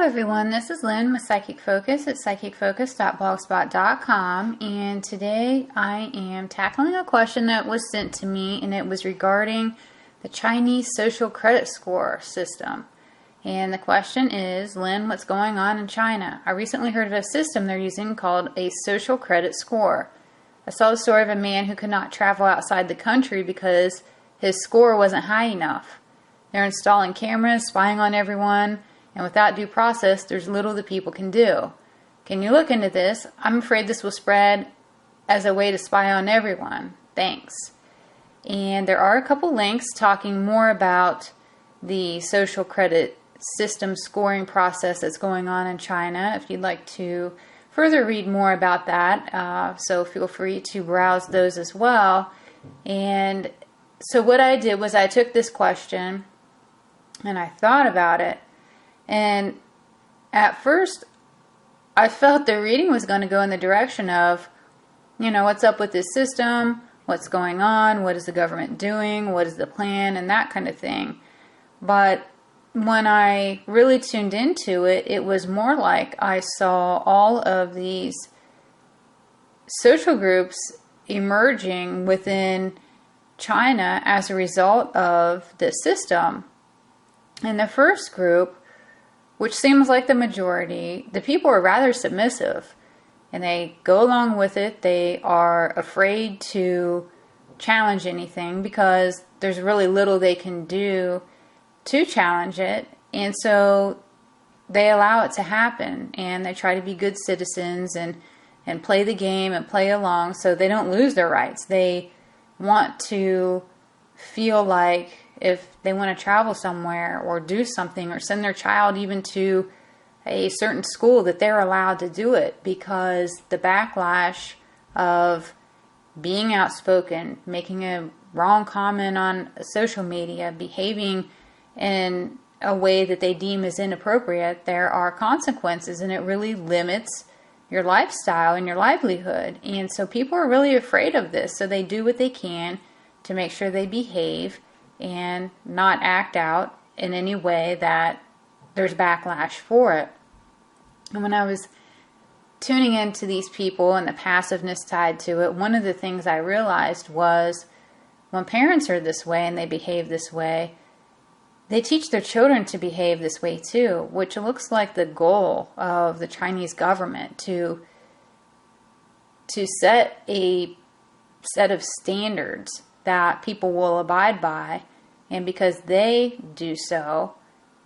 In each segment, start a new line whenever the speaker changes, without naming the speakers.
everyone, this is Lynn with Psychic Focus at psychicfocus.blogspot.com, and today I am tackling a question that was sent to me, and it was regarding the Chinese social credit score system. And the question is, Lynn, what's going on in China? I recently heard of a system they're using called a social credit score. I saw the story of a man who could not travel outside the country because his score wasn't high enough. They're installing cameras, spying on everyone, and without due process, there's little the people can do. Can you look into this? I'm afraid this will spread as a way to spy on everyone. Thanks. And there are a couple links talking more about the social credit system scoring process that's going on in China if you'd like to further read more about that. So feel free to browse those as well. And so what I did was I took this question and I thought about it. And at first, I felt the reading was going to go in the direction of, what's up with this system, what's going on, what is the government doing, what is the plan, and that kind of thing. But when I really tuned into it, it was more like I saw all of these social groups emerging within China as a result of this system. And the first group, which seems like the majority, the people are rather submissive and they go along with it. They are afraid to challenge anything because there's really little they can do to challenge it, and so they allow it to happen and they try to be good citizens and play the game and play along so they don't lose their rights. They want to feel like if they want to travel somewhere or do something or send their child even to a certain school, that they're allowed to do it, because the backlash of being outspoken, making a wrong comment on social media, behaving in a way that they deem as inappropriate, there are consequences, and it really limits your lifestyle and your livelihood. And so people are really afraid of this, so they do what they can to make sure they behave and not act out in any way that there's backlash for it. And when I was tuning into these people and the passiveness tied to it, one of the things I realized was when parents are this way and they behave this way, they teach their children to behave this way too, which looks like the goal of the Chinese government to set a set of standards that people will abide by. And because they do so,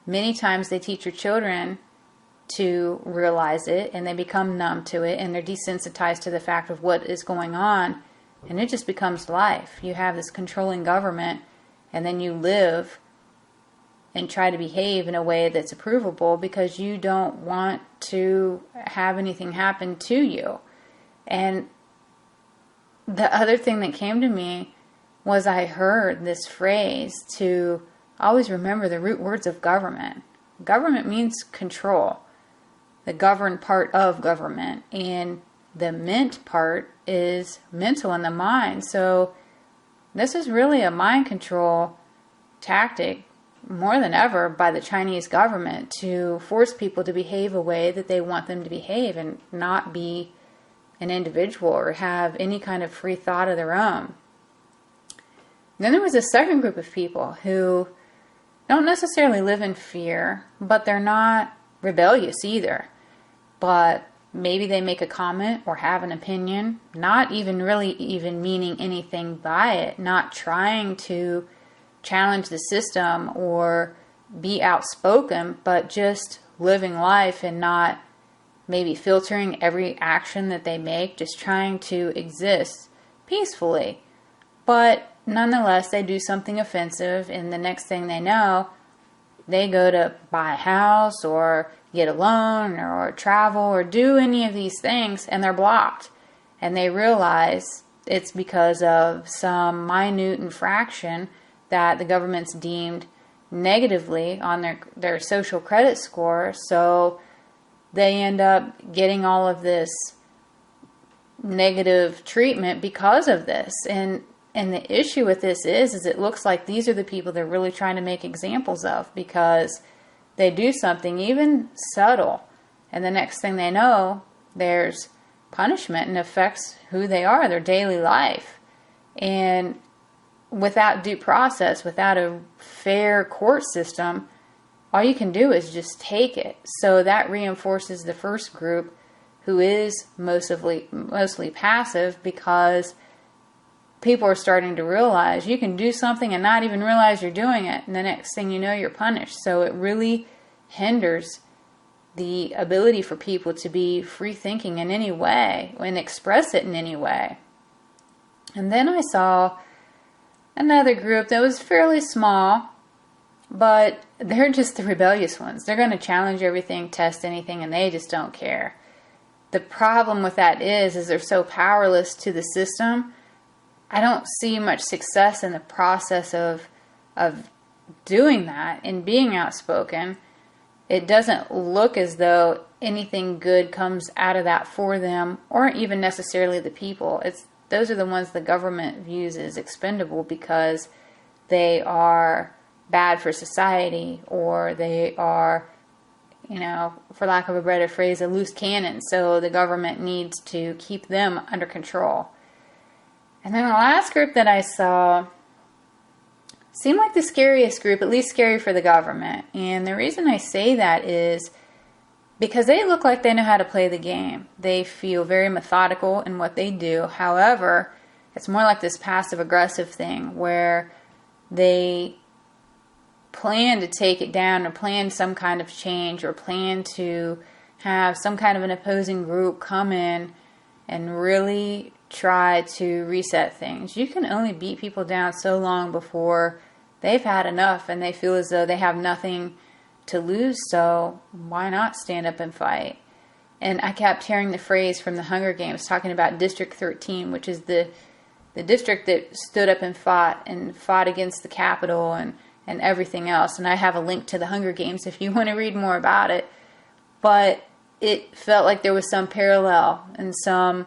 many times they teach your children to realize it, and they become numb to it, and they're desensitized to the fact of what is going on, and it just becomes life. You have this controlling government, and then you live and try to behave in a way that's approvable because you don't want to have anything happen to you. And the other thing that came to me was I heard this phrase to always remember the root words of government. Government means control, the governed part of government, and the ment part is mental in the mind. So this is really a mind control tactic more than ever by the Chinese government to force people to behave a way that they want them to behave and not be an individual or have any kind of free thought of their own. Then there was a second group of people who don't necessarily live in fear, but they're not rebellious either. But maybe they make a comment or have an opinion, not even really even meaning anything by it, not trying to challenge the system or be outspoken, but just living life and not maybe filtering every action that they make, just trying to exist peacefully. But nonetheless, they do something offensive, and the next thing they know, they go to buy a house or get a loan or travel or do any of these things, and they're blocked. And they realize it's because of some minute infraction that the government's deemed negatively on their social credit score. So they end up getting all of this negative treatment because of this. And the issue with this is it looks like these are the people they're really trying to make examples of, because they do something even subtle, and the next thing they know, there's punishment and affects who they are, their daily life. And without due process, without a fair court system, all you can do is just take it. So that reinforces the first group, who is mostly passive, because people are starting to realize you can do something and not even realize you're doing it, and the next thing you know, you're punished. So it really hinders the ability for people to be free thinking in any way and express it in any way. And then I saw another group that was fairly small, but they're just the rebellious ones. They're going to challenge everything, test anything, and they just don't care. The problem with that is they're so powerless to the system. I don't see much success in the process of doing that and being outspoken. It doesn't look as though anything good comes out of that for them, or even necessarily the people. Those are the ones the government views as expendable because they are bad for society, or they are, for lack of a better phrase, a loose cannon. So the government needs to keep them under control. And then the last group that I saw seemed like the scariest group, at least scary for the government. And the reason I say that is because they look like they know how to play the game. They feel very methodical in what they do. However, it's more like this passive-aggressive thing where they plan to take it down, or plan some kind of change, or plan to have some kind of an opposing group come in and really try to reset things. You can only beat people down so long before they've had enough and they feel as though they have nothing to lose, so why not stand up and fight? And I kept hearing the phrase from the Hunger Games talking about District 13, which is the district that stood up and fought against the Capitol and everything else. And I have a link to the Hunger Games if you want to read more about it. But it felt like there was some parallel and some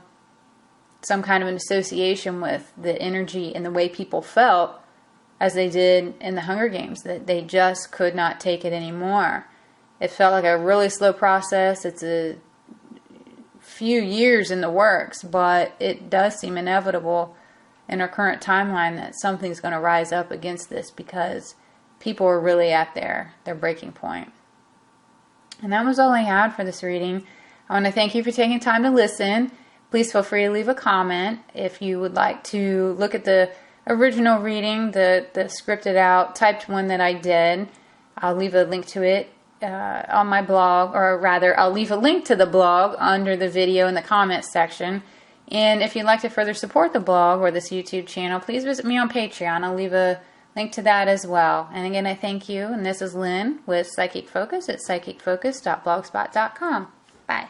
kind of an association with the energy and the way people felt as they did in the Hunger Games, that they just could not take it anymore. It felt like a really slow process. It's a few years in the works, but it does seem inevitable in our current timeline that something's going to rise up against this, because people are really at their breaking point. And that was all I had for this reading. I want to thank you for taking time to listen. Please feel free to leave a comment if you would like to look at the original reading, the scripted out, typed one that I did. I'll leave a link to it on my blog, or rather, I'll leave a link to the blog under the video in the comments section. And if you'd like to further support the blog or this YouTube channel, please visit me on Patreon. I'll leave a link to that as well. And again, I thank you. And this is Lynn with Psychic Focus at psychicfocus.blogspot.com. Bye.